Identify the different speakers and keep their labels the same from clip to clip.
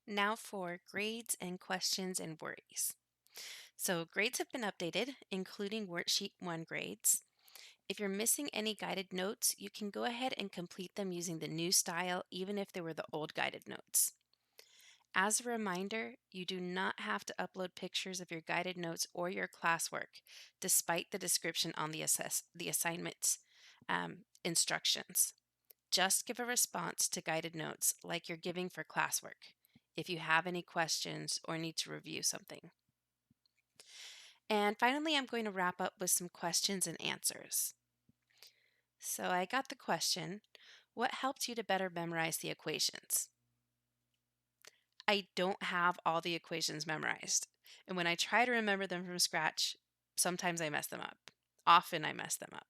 Speaker 1: Now for grades and questions and worries. So, grades have been updated, including Worksheet 1 grades. If you're missing any guided notes, you can go ahead and complete them using the new style, even if they were the old guided notes. As a reminder, you do not have to upload pictures of your guided notes or your classwork, despite the description on the assignment instructions. Just give a response to guided notes like you're giving for classwork if you have any questions or need to review something. And finally, I'm going to wrap up with some questions and answers. So I got the question, what helped you to better memorize the equations? I don't have all the equations memorized. And when I try to remember them from scratch, sometimes I mess them up. Often I mess them up.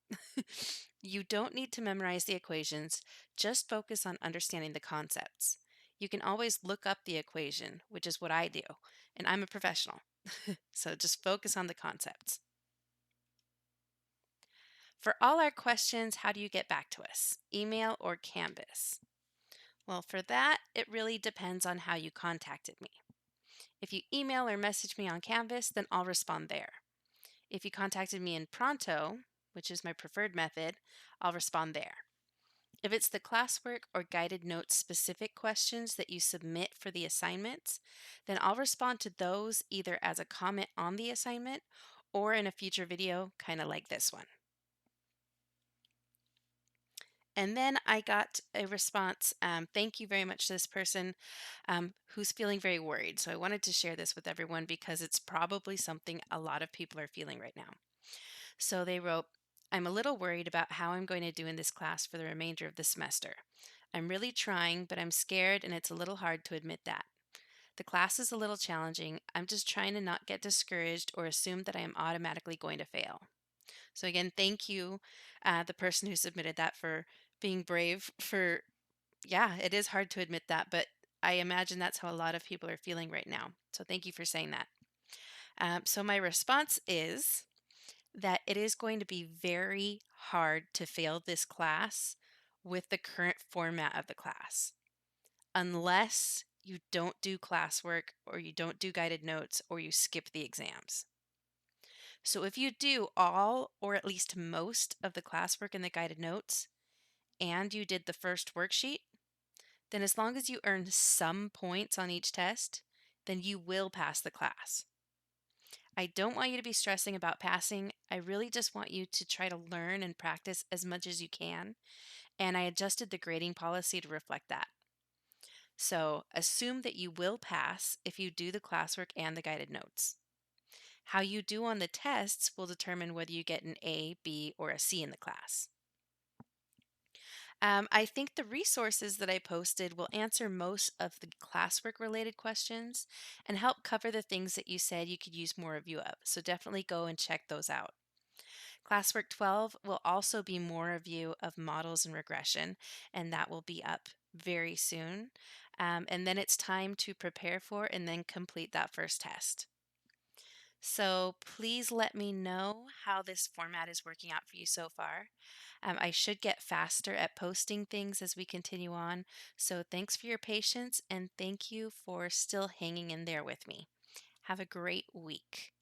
Speaker 1: You don't need to memorize the equations, just focus on understanding the concepts. You can always look up the equation, which is what I do, and I'm a professional. So just focus on the concepts. For all our questions, how do you get back to us? Email or Canvas? Well, for that, it really depends on how you contacted me. If you email or message me on Canvas, then I'll respond there. If you contacted me in Pronto, which is my preferred method, I'll respond there. If it's the classwork or guided notes specific questions that you submit for the assignments, then I'll respond to those either as a comment on the assignment or in a future video, kind of like this one. And then I got a response. Thank you very much to this person who's feeling very worried. So I wanted to share this with everyone because it's probably something a lot of people are feeling right now. So they wrote, I'm a little worried about how I'm going to do in this class for the remainder of the semester. I'm really trying, but I'm scared and it's a little hard to admit that. The class is a little challenging. I'm just trying to not get discouraged or assume that I am automatically going to fail. So, again, thank you, the person who submitted that, for being brave. Yeah, it is hard to admit that, but I imagine that's how a lot of people are feeling right now. So, thank you for saying that. So, my response is that it is going to be very hard to fail this class with the current format of the class, unless you don't do classwork or you don't do guided notes or you skip the exams. So if you do all or at least most of the classwork and the guided notes and you did the first worksheet, then as long as you earn some points on each test, then you will pass the class. I don't want you to be stressing about passing. I really just want you to try to learn and practice as much as you can. And I adjusted the grading policy to reflect that. So assume that you will pass if you do the classwork and the guided notes. How you do on the tests will determine whether you get an A, B, or a C in the class. I think the resources that I posted will answer most of the classwork related questions and help cover the things that you said you could use more review of. So definitely go and check those out. Classwork 12 will also be more review of models and regression, and that will be up very soon. And then it's time to prepare for and then complete that first test. So please let me know how this format is working out for you so far. I should get faster at posting things as we continue on. So thanks for your patience and thank you for still hanging in there with me. Have a great week.